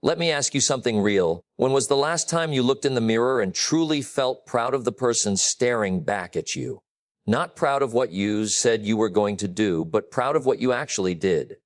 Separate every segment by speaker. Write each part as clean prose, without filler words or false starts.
Speaker 1: Let me ask you something real. When was the last time you looked in the mirror and truly felt proud of the person staring back at you? Not proud of what you said you were going to do, but proud of what you actually did.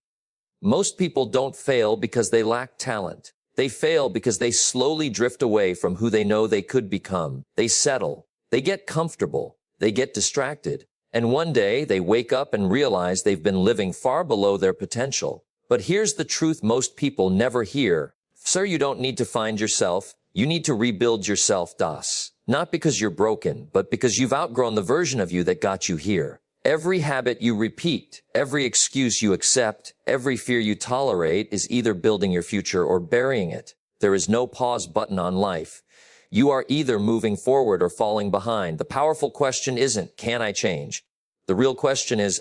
Speaker 1: Most people don't fail because they lack talent. They fail because they slowly drift away from who they know they could become. They settle. They get comfortable. They get distracted. And one day they wake up and realize they've been living far below their potential. But here's the truth most people never hear. Sir, you don't need to find yourself. You need to rebuild yourself, Das. Not because you're broken, but because you've outgrown the version of you that got you here. Every habit you repeat, every excuse you accept, every fear you tolerate is either building your future or burying it. There is no pause button on life. You are either moving forward or falling behind. The powerful question isn't, can I change? The real question is,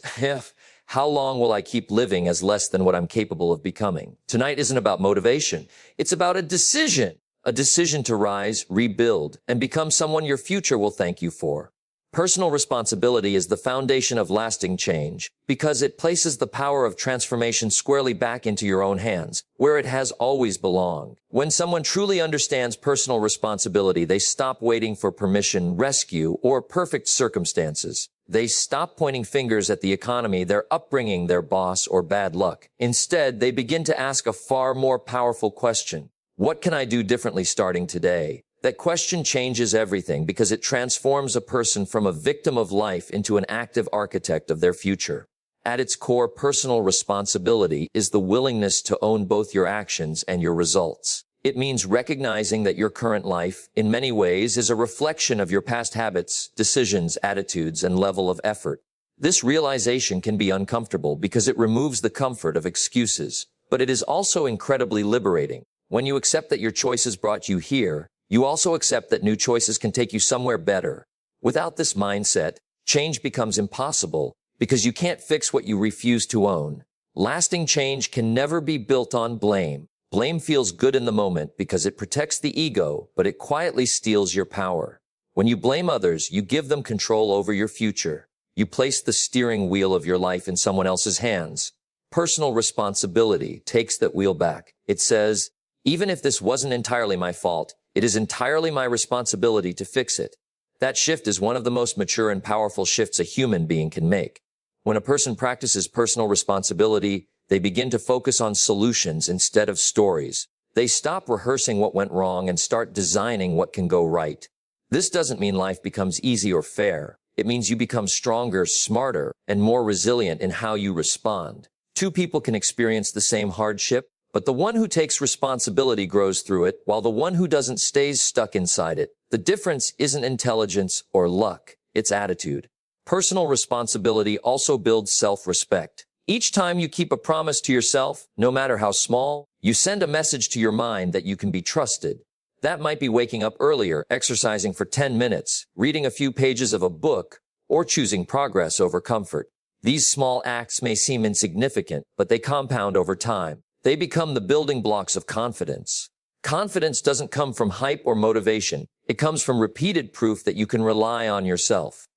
Speaker 1: how long will I keep living as less than what I'm capable of becoming? Tonight isn't about motivation. It's about a decision to rise, rebuild, and become someone your future will thank you for. Personal responsibility is the foundation of lasting change because it places the power of transformation squarely back into your own hands, where it has always belonged. When someone truly understands personal responsibility, they stop waiting for permission, rescue, or perfect circumstances. They stop pointing fingers at the economy, their upbringing, their boss, or bad luck. Instead, they begin to ask a far more powerful question. What can I do differently starting today? That question changes everything because it transforms a person from a victim of life into an active architect of their future. At its core, personal responsibility is the willingness to own both your actions and your results. It means recognizing that your current life, in many ways, is a reflection of your past habits, decisions, attitudes, and level of effort. This realization can be uncomfortable because it removes the comfort of excuses, but it is also incredibly liberating. When you accept that your choices brought you here, you also accept that new choices can take you somewhere better. Without this mindset, change becomes impossible because you can't fix what you refuse to own. Lasting change can never be built on blame. Blame feels good in the moment because it protects the ego, but it quietly steals your power. When you blame others, you give them control over your future. You place the steering wheel of your life in someone else's hands. Personal responsibility takes that wheel back. It says, even if this wasn't entirely my fault, it is entirely my responsibility to fix it. That shift is one of the most mature and powerful shifts a human being can make. When a person practices personal responsibility, they begin to focus on solutions instead of stories. They stop rehearsing what went wrong and start designing what can go right. This doesn't mean life becomes easy or fair. It means you become stronger, smarter, and more resilient in how you respond. Two people can experience the same hardship, but the one who takes responsibility grows through it, while the one who doesn't stays stuck inside it. The difference isn't intelligence or luck, it's attitude. Personal responsibility also builds self-respect. Each time you keep a promise to yourself, no matter how small, you send a message to your mind that you can be trusted. That might be waking up earlier, exercising for 10 minutes, reading a few pages of a book, or choosing progress over comfort. These small acts may seem insignificant, but they compound over time. They become the building blocks of confidence. Confidence doesn't come from hype or motivation. It comes from repeated proof that you can rely on yourself.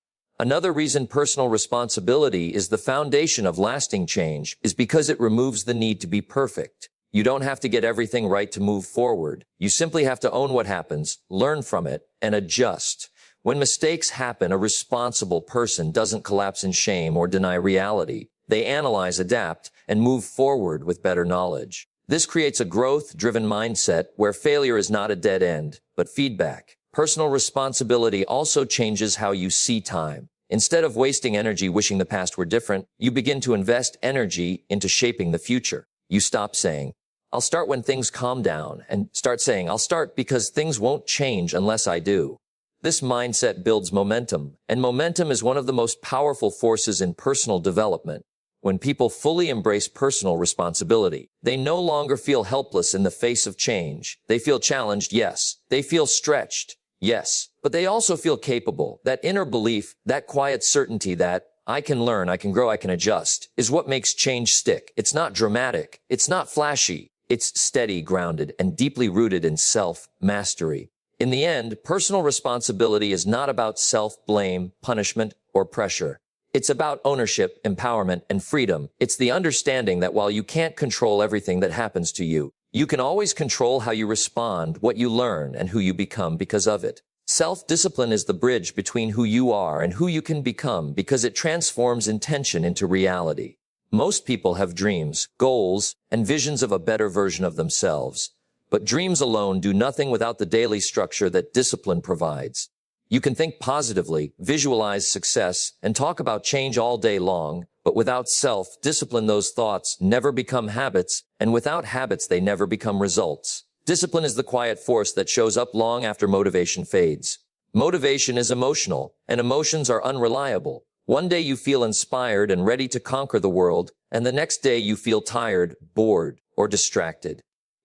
Speaker 1: Another reason personal responsibility is the foundation of lasting change is because it removes the need to be perfect. You don't have to get everything right to move forward. You simply have to own what happens, learn from it, and adjust. When mistakes happen, a responsible person doesn't collapse in shame or deny reality. They analyze, adapt, and move forward with better knowledge. This creates a growth-driven mindset where failure is not a dead end, but feedback. Personal responsibility also changes how you see time. Instead of wasting energy wishing the past were different, you begin to invest energy into shaping the future. You stop saying, I'll start when things calm down, and start saying, I'll start because things won't change unless I do. This mindset builds momentum, and momentum is one of the most powerful forces in personal development. When people fully embrace personal responsibility, they no longer feel helpless in the face of change. They feel challenged, yes. They feel stretched, yes. But they also feel capable. That inner belief, that quiet certainty that I can learn, I can grow, I can adjust, is what makes change stick. It's not dramatic. It's not flashy. It's steady, grounded, and deeply rooted in self-mastery. In the end, personal responsibility is not about self-blame, punishment, or pressure. It's about ownership, empowerment, and freedom. It's the understanding that while you can't control everything that happens to you, You can always control how you respond, what you learn, and who you become because of it. Self-discipline is the bridge between who you are and who you can become because it transforms intention into reality. Most people have dreams, goals, and visions of a better version of themselves. But dreams alone do nothing without the daily structure that discipline provides. You can think positively, visualize success, and talk about change all day long, but without self-discipline, those thoughts never become habits, and without habits, they never become results. Discipline is the quiet force that shows up long after motivation fades. Motivation is emotional, and emotions are unreliable. One day you feel inspired and ready to conquer the world, and the next day you feel tired, bored, or distracted.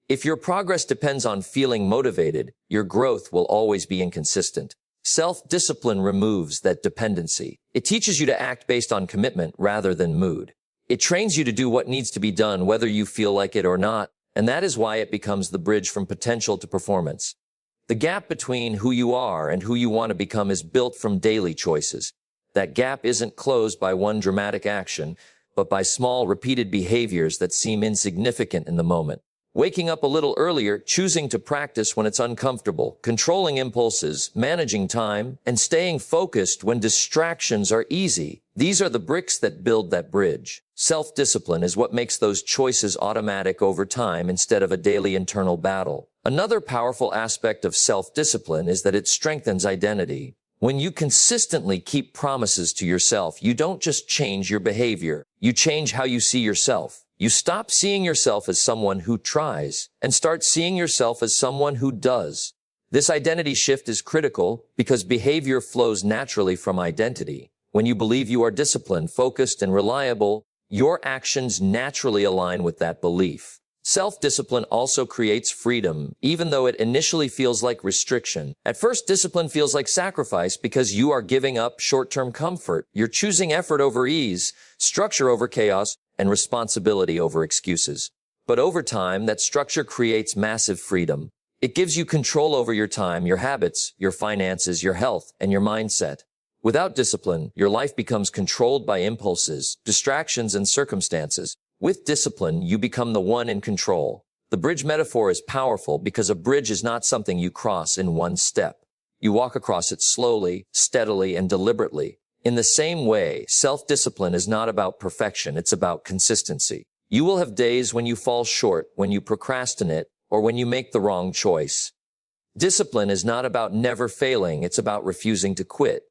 Speaker 1: If your progress depends on feeling motivated, your growth will always be inconsistent. Self-discipline removes that dependency. It teaches you to act based on commitment rather than mood. It trains you to do what needs to be done whether you feel like it or not, and that is why it becomes the bridge from potential to performance. The gap between who you are and who you want to become is built from daily choices. That gap isn't closed by one dramatic action, but by small, repeated behaviors that seem insignificant in the moment. Waking up a little earlier, choosing to practice when it's uncomfortable, controlling impulses, managing time, and staying focused when distractions are easy. These are the bricks that build that bridge. Self-discipline is what makes those choices automatic over time instead of a daily internal battle. Another powerful aspect of self-discipline is that it strengthens identity. When you consistently keep promises to yourself, you don't just change your behavior, you change how you see yourself. You stop seeing yourself as someone who tries and start seeing yourself as someone who does. This identity shift is critical because behavior flows naturally from identity. When you believe you are disciplined, focused, and reliable, your actions naturally align with that belief. Self-discipline also creates freedom, even though it initially feels like restriction. At first, discipline feels like sacrifice because you are giving up short-term comfort. You're choosing effort over ease, structure over chaos, and responsibility over excuses. But over time, that structure creates massive freedom. It gives you control over your time, your habits, your finances, your health, and your mindset. Without discipline, your life becomes controlled by impulses, distractions, and circumstances. With discipline, you become the one in control. The bridge metaphor is powerful because a bridge is not something you cross in one step. You walk across it slowly, steadily, and deliberately. In the same way, self-discipline is not about perfection, it's about consistency. You will have days when you fall short, when you procrastinate, or when you make the wrong choice. Discipline is not about never failing, it's about refusing to quit.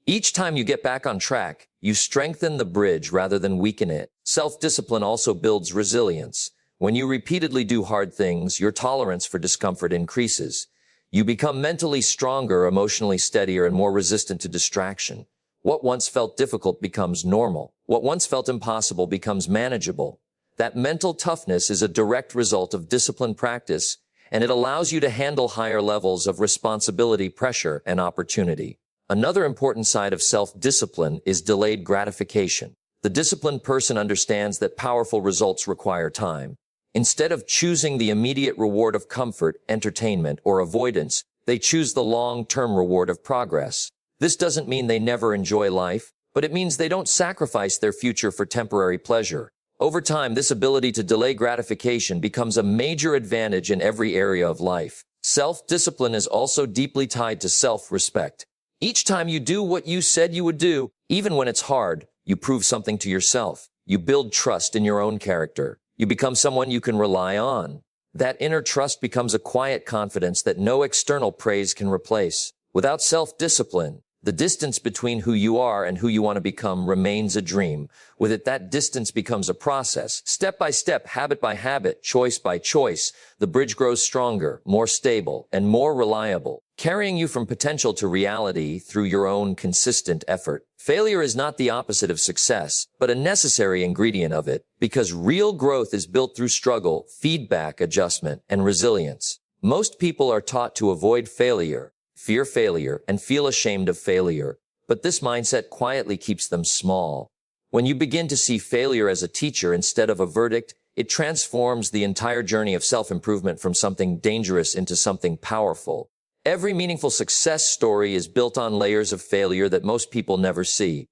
Speaker 1: Each time you get back on track, you strengthen the bridge rather than weaken it. Self-discipline also builds resilience. When you repeatedly do hard things, your tolerance for discomfort increases. You become mentally stronger, emotionally steadier, and more resistant to distraction. What once felt difficult becomes normal. What once felt impossible becomes manageable. That mental toughness is a direct result of disciplined practice, and it allows you to handle higher levels of responsibility, pressure, and opportunity. Another important side of self-discipline is delayed gratification. The disciplined person understands that powerful results require time. Instead of choosing the immediate reward of comfort, entertainment, or avoidance, they choose the long-term reward of progress. This doesn't mean they never enjoy life, but it means they don't sacrifice their future for temporary pleasure. Over time, this ability to delay gratification becomes a major advantage in every area of life. Self-discipline is also deeply tied to self-respect. Each time you do what you said you would do, even when it's hard, you prove something to yourself. You build trust in your own character. You become someone you can rely on. That inner trust becomes a quiet confidence that no external praise can replace. Without self-discipline, the distance between who you are and who you want to become remains a dream. With it, that distance becomes a process. Step by step, habit by habit, choice by choice, the bridge grows stronger, more stable, and more reliable, carrying you from potential to reality through your own consistent effort. Failure is not the opposite of success, but a necessary ingredient of it, because real growth is built through struggle, feedback, adjustment, and resilience. Most people are taught to avoid failure, fear failure, and feel ashamed of failure, but this mindset quietly keeps them small. When you begin to see failure as a teacher instead of a verdict, it transforms the entire journey of self-improvement from something dangerous into something powerful. Every meaningful success story is built on layers of failure that most people never see.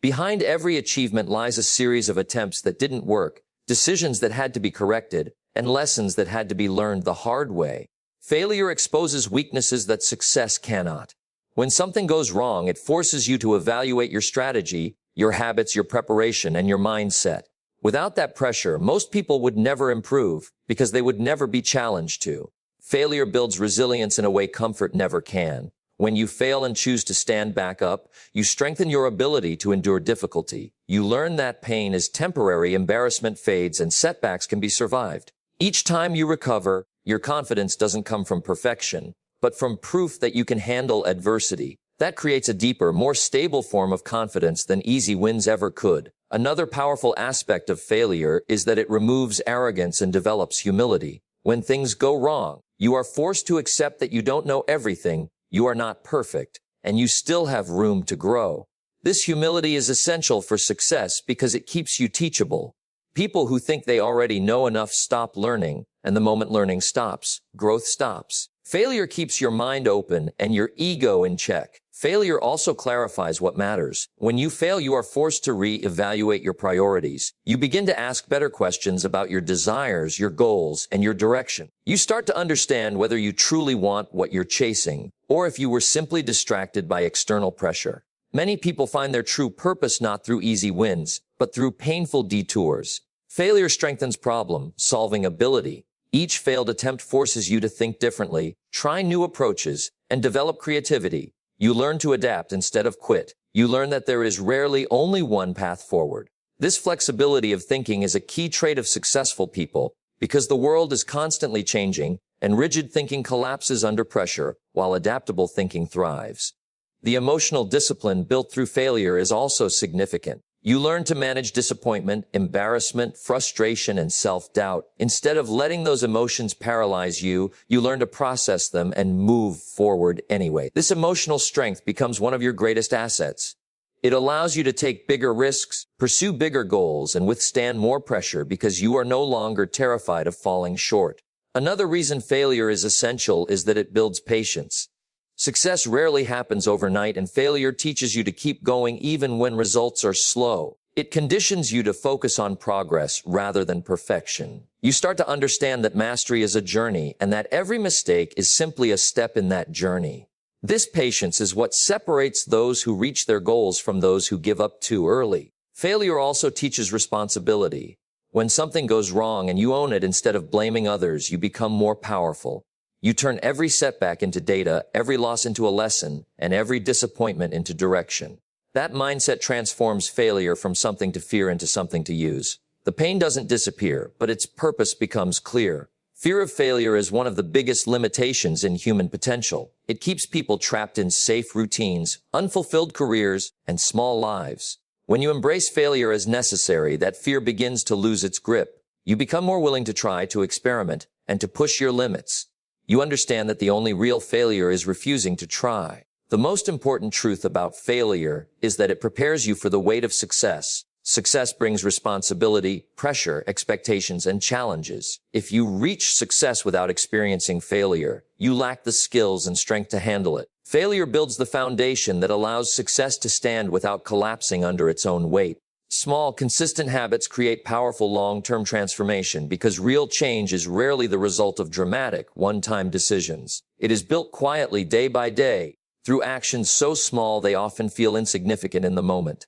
Speaker 1: Behind every achievement lies a series of attempts that didn't work, decisions that had to be corrected, and lessons that had to be learned the hard way. Failure exposes weaknesses that success cannot. When something goes wrong, it forces you to evaluate your strategy, your habits, your preparation, and your mindset. Without that pressure, most people would never improve because they would never be challenged to. Failure builds resilience in a way comfort never can. When you fail and choose to stand back up, you strengthen your ability to endure difficulty. You learn that pain is temporary, embarrassment fades, and setbacks can be survived. Each time you recover, your confidence doesn't come from perfection, but from proof that you can handle adversity. That creates a deeper, more stable form of confidence than easy wins ever could. Another powerful aspect of failure is that it removes arrogance and develops humility. When things go wrong, you are forced to accept that you don't know everything, you are not perfect, and you still have room to grow. This humility is essential for success because it keeps you teachable. People who think they already know enough stop learning, and the moment learning stops, growth stops. Failure keeps your mind open and your ego in check. Failure also clarifies what matters. When you fail, you are forced to re-evaluate your priorities. You begin to ask better questions about your desires, your goals, and your direction. You start to understand whether you truly want what you're chasing, or if you were simply distracted by external pressure. Many people find their true purpose not through easy wins, but through painful detours. Failure strengthens problem-solving ability. Each failed attempt forces you to think differently, try new approaches, and develop creativity. You learn to adapt instead of quit. You learn that there is rarely only one path forward. This flexibility of thinking is a key trait of successful people because the world is constantly changing and rigid thinking collapses under pressure while adaptable thinking thrives. The emotional discipline built through failure is also significant. You learn to manage disappointment, embarrassment, frustration, and self-doubt. Instead of letting those emotions paralyze you, you learn to process them and move forward anyway. This emotional strength becomes one of your greatest assets. It allows you to take bigger risks, pursue bigger goals, and withstand more pressure because you are no longer terrified of falling short. Another reason failure is essential is that it builds patience. Success rarely happens overnight, and failure teaches you to keep going even when results are slow. It conditions you to focus on progress rather than perfection. You start to understand that mastery is a journey and that every mistake is simply a step in that journey. This patience is what separates those who reach their goals from those who give up too early. Failure also teaches responsibility. When something goes wrong and you own it instead of blaming others, you become more powerful. You turn every setback into data, every loss into a lesson, and every disappointment into direction. That mindset transforms failure from something to fear into something to use. The pain doesn't disappear, but its purpose becomes clear. Fear of failure is one of the biggest limitations in human potential. It keeps people trapped in safe routines, unfulfilled careers, and small lives. When you embrace failure as necessary, that fear begins to lose its grip. You become more willing to try, to experiment, and to push your limits. You understand that the only real failure is refusing to try. The most important truth about failure is that it prepares you for the weight of success. Success brings responsibility, pressure, expectations, and challenges. If you reach success without experiencing failure, you lack the skills and strength to handle it. Failure builds the foundation that allows success to stand without collapsing under its own weight. Small, consistent habits create powerful long-term transformation because real change is rarely the result of dramatic, one-time decisions. It is built quietly day by day, through actions so small they often feel insignificant in the moment.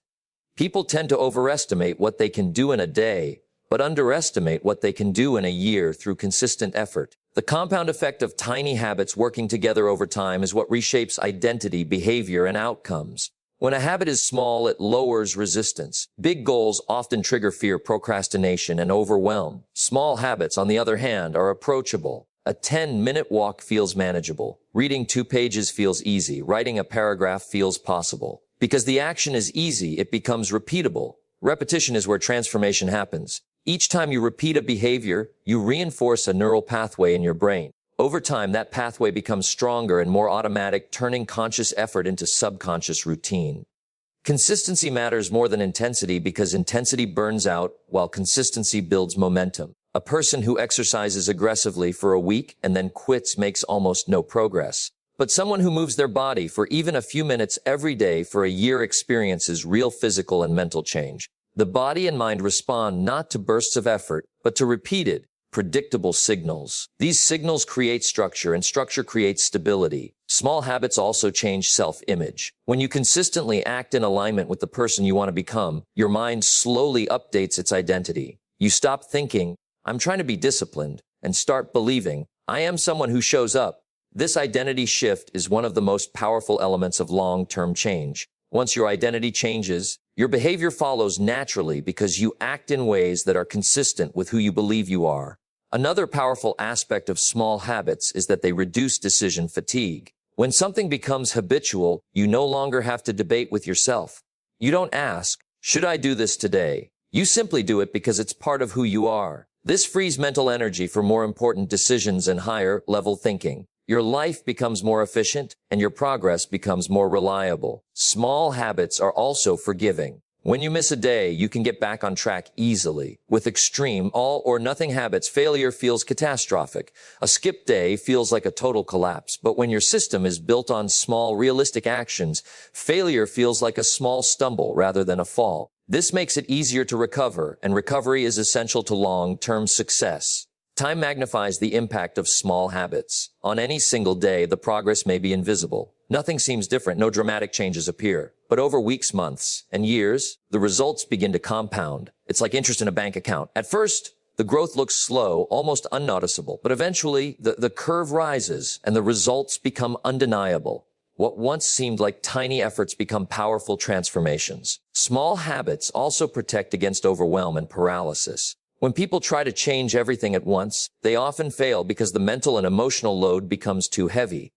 Speaker 1: People tend to overestimate what they can do in a day, but underestimate what they can do in a year through consistent effort. The compound effect of tiny habits working together over time is what reshapes identity, behavior, and outcomes. When a habit is small, it lowers resistance. Big goals often trigger fear, procrastination, and overwhelm. Small habits, on the other hand, are approachable. A 10-minute walk feels manageable. Reading 2 pages feels easy. Writing a paragraph feels possible. Because the action is easy, it becomes repeatable. Repetition is where transformation happens. Each time you repeat a behavior, you reinforce a neural pathway in your brain. Over time, that pathway becomes stronger and more automatic, turning conscious effort into subconscious routine. Consistency matters more than intensity because intensity burns out while consistency builds momentum. A person who exercises aggressively for a week and then quits makes almost no progress. But someone who moves their body for even a few minutes every day for a year experiences real physical and mental change. The body and mind respond not to bursts of effort, but to repeated, predictable signals. These signals create structure, and structure creates stability. Small habits also change self-image. When you consistently act in alignment with the person you want to become, your mind slowly updates its identity. You stop thinking, "I'm trying to be disciplined," and start believing, "I am someone who shows up." This identity shift is one of the most powerful elements of long-term change. Once your identity changes, your behavior follows naturally because you act in ways that are consistent with who you believe you are. Another powerful aspect of small habits is that they reduce decision fatigue. When something becomes habitual, you no longer have to debate with yourself. You don't ask, "Should I do this today?" You simply do it because it's part of who you are. This frees mental energy for more important decisions and higher-level thinking. Your life becomes more efficient, and your progress becomes more reliable. Small habits are also forgiving. When you miss a day, you can get back on track easily. With extreme, all-or-nothing habits, failure feels catastrophic. A skipped day feels like a total collapse. But when your system is built on small, realistic actions, failure feels like a small stumble rather than a fall. This makes it easier to recover, and recovery is essential to long-term success. Time magnifies the impact of small habits. On any single day, the progress may be invisible. Nothing seems different, no dramatic changes appear. But over weeks, months, and years, the results begin to compound. It's like interest in a bank account. At first, the growth looks slow, almost unnoticeable, but eventually the curve rises and the results become undeniable. What once seemed like tiny efforts become powerful transformations. Small habits also protect against overwhelm and paralysis. When people try to change everything at once, they often fail because the mental and emotional load becomes too heavy.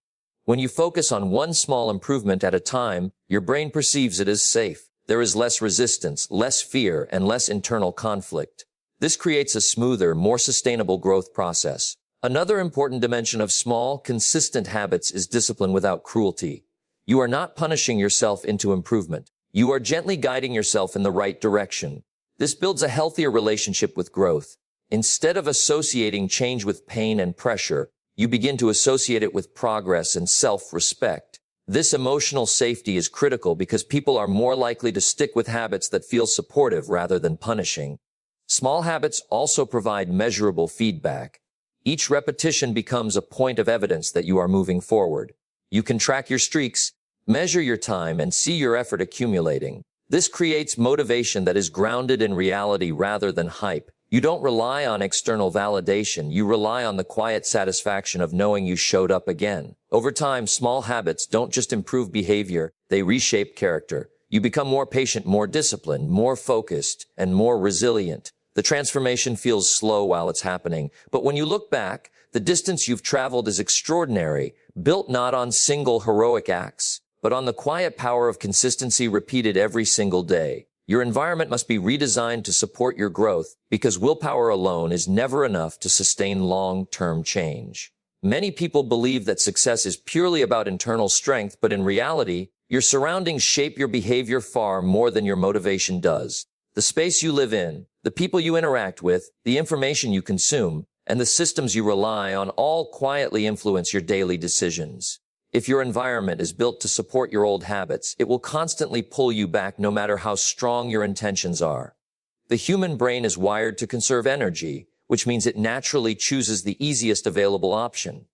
Speaker 1: When you focus on one small improvement at a time, your brain perceives it as safe. There is less resistance, less fear, and less internal conflict. This creates a smoother, more sustainable growth process. Another important dimension of small, consistent habits is discipline without cruelty. You are not punishing yourself into improvement. You are gently guiding yourself in the right direction. This builds a healthier relationship with growth. Instead of associating change with pain and pressure, you begin to associate it with progress and self-respect. This emotional safety is critical because people are more likely to stick with habits that feel supportive rather than punishing. Small habits also provide measurable feedback. Each repetition becomes a point of evidence that you are moving forward. You can track your streaks, measure your time, and see your effort accumulating. This creates motivation that is grounded in reality rather than hype. You don't rely on external validation. You rely on the quiet satisfaction of knowing you showed up again. Over time, small habits don't just improve behavior, they reshape character. You become more patient, more disciplined, more focused, and more resilient. The transformation feels slow while it's happening, but when you look back, the distance you've traveled is extraordinary, built not on single heroic acts, but on the quiet power of consistency repeated every single day. Your environment must be redesigned to support your growth because willpower alone is never enough to sustain long-term change. Many people believe that success is purely about internal strength, but in reality, your surroundings shape your behavior far more than your motivation does. The space you live in, the people you interact with, the information you consume, and the systems you rely on all quietly influence your daily decisions. If your environment is built to support your old habits, it will constantly pull you back no matter how strong your intentions are. The human brain is wired to conserve energy, which means it naturally chooses the easiest available option.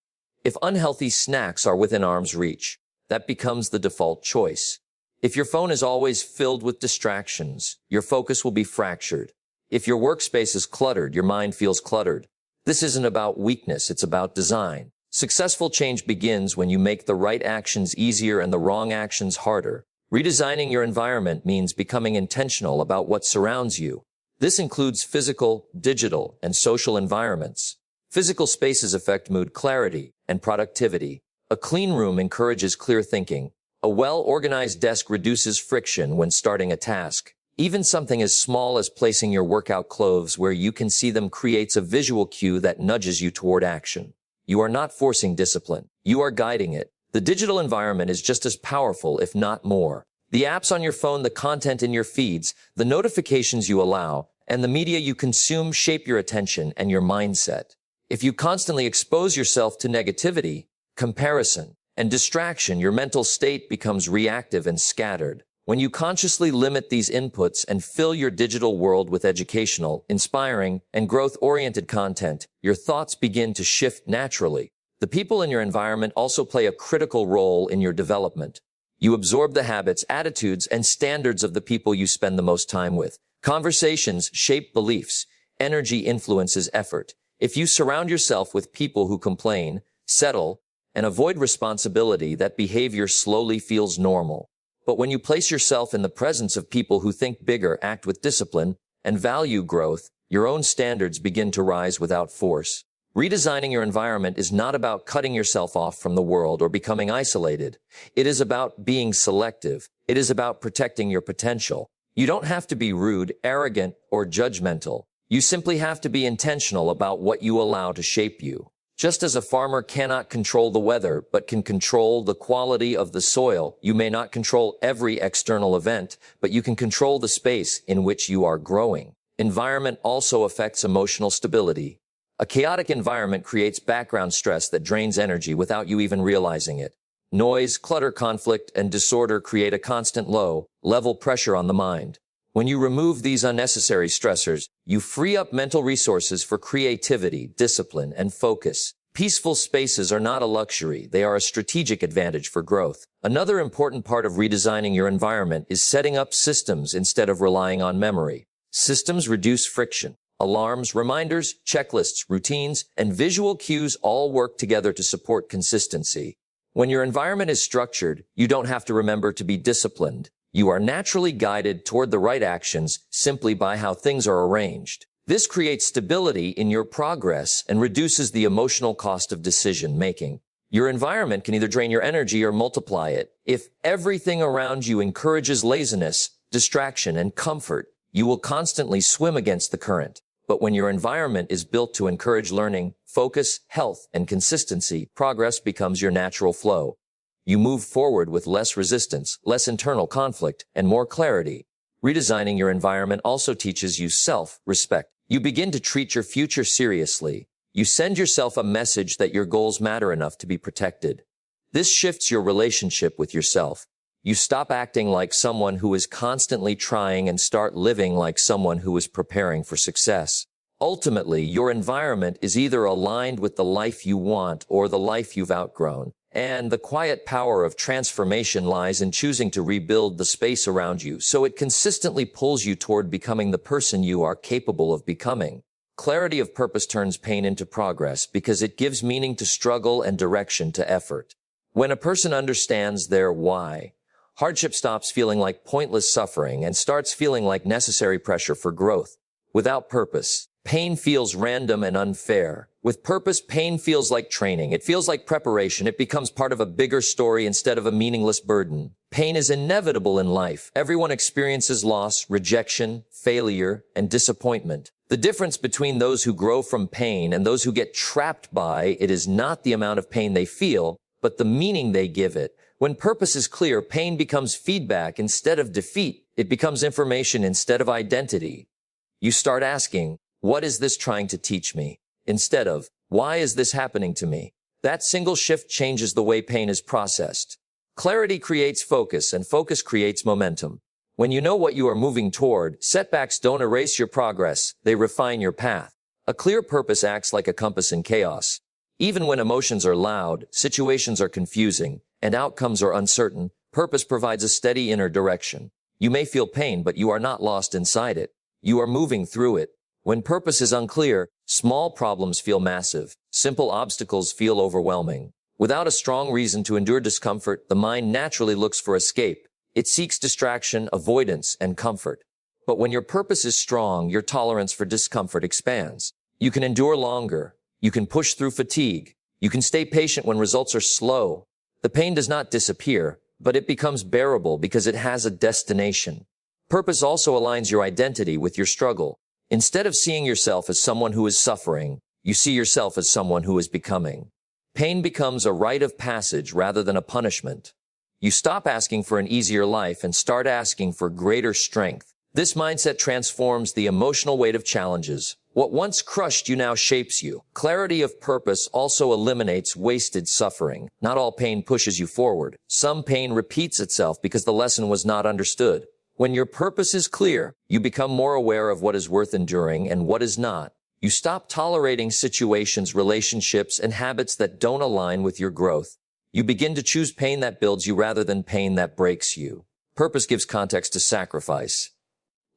Speaker 1: If unhealthy snacks are within arm's reach, that becomes the default choice. If your phone is always filled with distractions, your focus will be fractured. If your workspace is cluttered, your mind feels cluttered. This isn't about weakness, it's about design. Successful change begins when you make the right actions easier and the wrong actions harder. Redesigning your environment means becoming intentional about what surrounds you. This includes physical, digital, and social environments. Physical spaces affect mood, clarity, and productivity. A clean room encourages clear thinking. A well-organized desk reduces friction when starting a task. Even something as small as placing your workout clothes where you can see them creates a visual cue that nudges you toward action. You are not forcing discipline. You are guiding it. The digital environment is just as powerful, if not more. The apps on your phone, the content in your feeds, the notifications you allow, and the media you consume shape your attention and your mindset. If you constantly expose yourself to negativity, comparison, and distraction, your mental state becomes reactive and scattered. When you consciously limit these inputs and fill your digital world with educational, inspiring, and growth-oriented content, your thoughts begin to shift naturally. The people in your environment also play a critical role in your development. You absorb the habits, attitudes, and standards of the people you spend the most time with. Conversations shape beliefs. Energy influences effort. If you surround yourself with people who complain, settle, and avoid responsibility, that behavior slowly feels normal. But when you place yourself in the presence of people who think bigger, act with discipline, and value growth, your own standards begin to rise without force. Redesigning your environment is not about cutting yourself off from the world or becoming isolated. It is about being selective. It is about protecting your potential. You don't have to be rude, arrogant, or judgmental. You simply have to be intentional about what you allow to shape you. Just as a farmer cannot control the weather, but can control the quality of the soil, you may not control every external event, but you can control the space in which you are growing. Environment also affects emotional stability. A chaotic environment creates background stress that drains energy without you even realizing it. Noise, clutter, conflict, and disorder create a constant low-level pressure on the mind. When you remove these unnecessary stressors, you free up mental resources for creativity, discipline, and focus. Peaceful spaces are not a luxury. They are a strategic advantage for growth. Another important part of redesigning your environment is setting up systems instead of relying on memory. Systems reduce friction. Alarms, reminders, checklists, routines, and visual cues all work together to support consistency. When your environment is structured, you don't have to remember to be disciplined. You are naturally guided toward the right actions simply by how things are arranged. This creates stability in your progress and reduces the emotional cost of decision making. Your environment can either drain your energy or multiply it. If everything around you encourages laziness, distraction, and comfort, you will constantly swim against the current. But when your environment is built to encourage learning, focus, health, and consistency, progress becomes your natural flow. You move forward with less resistance, less internal conflict, and more clarity. Redesigning your environment also teaches you self-respect. You begin to treat your future seriously. You send yourself a message that your goals matter enough to be protected. This shifts your relationship with yourself. You stop acting like someone who is constantly trying and start living like someone who is preparing for success. Ultimately, your environment is either aligned with the life you want or the life you've outgrown. And the quiet power of transformation lies in choosing to rebuild the space around you so it consistently pulls you toward becoming the person you are capable of becoming. Clarity of purpose turns pain into progress because it gives meaning to struggle and direction to effort. When a person understands their why, hardship stops feeling like pointless suffering and starts feeling like necessary pressure for growth. Without purpose, pain feels random and unfair. With purpose, pain feels like training. It feels like preparation. It becomes part of a bigger story instead of a meaningless burden. Pain is inevitable in life. Everyone experiences loss, rejection, failure, and disappointment. The difference between those who grow from pain and those who get trapped by it is not the amount of pain they feel, but the meaning they give it. When purpose is clear, pain becomes feedback instead of defeat. It becomes information instead of identity. You start asking, what is this trying to teach me? Instead of, why is this happening to me? That single shift changes the way pain is processed. Clarity creates focus, and focus creates momentum. When you know what you are moving toward, setbacks don't erase your progress, they refine your path. A clear purpose acts like a compass in chaos. Even when emotions are loud, situations are confusing, and outcomes are uncertain, purpose provides a steady inner direction. You may feel pain, but you are not lost inside it. You are moving through it. When purpose is unclear, small problems feel massive. Simple obstacles feel overwhelming. Without a strong reason to endure discomfort, the mind naturally looks for escape. It seeks distraction, avoidance, and comfort. But when your purpose is strong, your tolerance for discomfort expands. You can endure longer. You can push through fatigue. You can stay patient when results are slow. The pain does not disappear, but it becomes bearable because it has a destination. Purpose also aligns your identity with your struggle. Instead of seeing yourself as someone who is suffering, you see yourself as someone who is becoming. Pain becomes a rite of passage rather than a punishment. You stop asking for an easier life and start asking for greater strength. This mindset transforms the emotional weight of challenges. What once crushed you now shapes you. Clarity of purpose also eliminates wasted suffering. Not all pain pushes you forward. Some pain repeats itself because the lesson was not understood. When your purpose is clear, you become more aware of what is worth enduring and what is not. You stop tolerating situations, relationships, and habits that don't align with your growth. You begin to choose pain that builds you rather than pain that breaks you. Purpose gives context to sacrifice.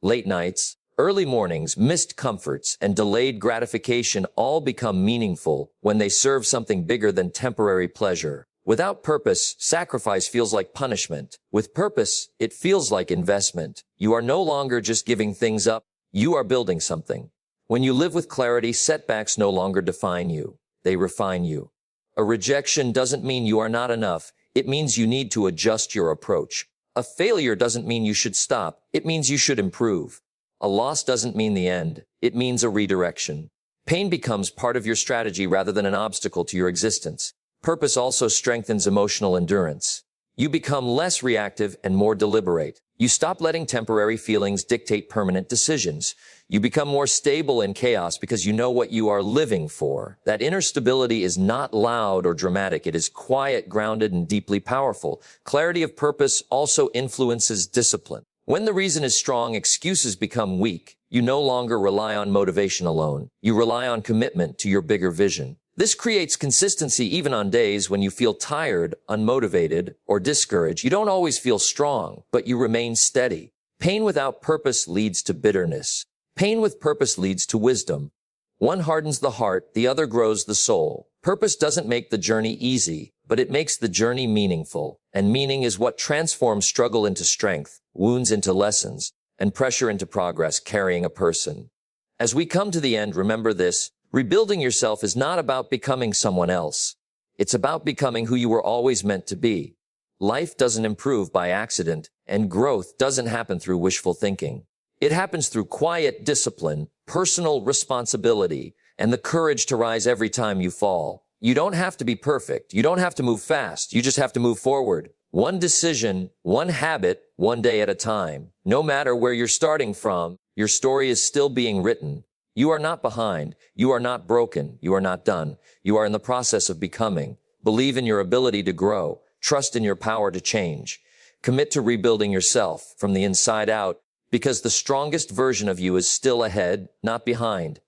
Speaker 1: Late nights, early mornings, missed comforts, and delayed gratification all become meaningful when they serve something bigger than temporary pleasure. Without purpose, sacrifice feels like punishment. With purpose, it feels like investment. You are no longer just giving things up, you are building something. When you live with clarity, setbacks no longer define you. They refine you. A rejection doesn't mean you are not enough. It means you need to adjust your approach. A failure doesn't mean you should stop. It means you should improve. A loss doesn't mean the end. It means a redirection. Pain becomes part of your strategy rather than an obstacle to your existence. Purpose also strengthens emotional endurance. You become less reactive and more deliberate. You stop letting temporary feelings dictate permanent decisions. You become more stable in chaos because you know what you are living for. That inner stability is not loud or dramatic. It is quiet, grounded, and deeply powerful. Clarity of purpose also influences discipline. When the reason is strong, excuses become weak. You no longer rely on motivation alone. You rely on commitment to your bigger vision. This creates consistency even on days when you feel tired, unmotivated, or discouraged. You don't always feel strong, but you remain steady. Pain without purpose leads to bitterness. Pain with purpose leads to wisdom. One hardens the heart, the other grows the soul. Purpose doesn't make the journey easy, but it makes the journey meaningful. And meaning is what transforms struggle into strength, wounds into lessons, and pressure into progress, carrying a person. As we come to the end, remember this. Rebuilding yourself is not about becoming someone else. It's about becoming who you were always meant to be. Life doesn't improve by accident, and growth doesn't happen through wishful thinking. It happens through quiet discipline, personal responsibility, and the courage to rise every time you fall. You don't have to be perfect. You don't have to move fast. You just have to move forward. One decision, one habit, one day at a time. No matter where you're starting from, your story is still being written. You are not behind. You are not broken. You are not done. You are in the process of becoming. Believe in your ability to grow. Trust in your power to change. Commit to rebuilding yourself from the inside out, because the strongest version of you is still ahead, not behind.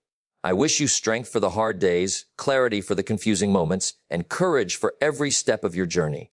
Speaker 1: I wish you strength for the hard days, clarity for the confusing moments, and courage for every step of your journey.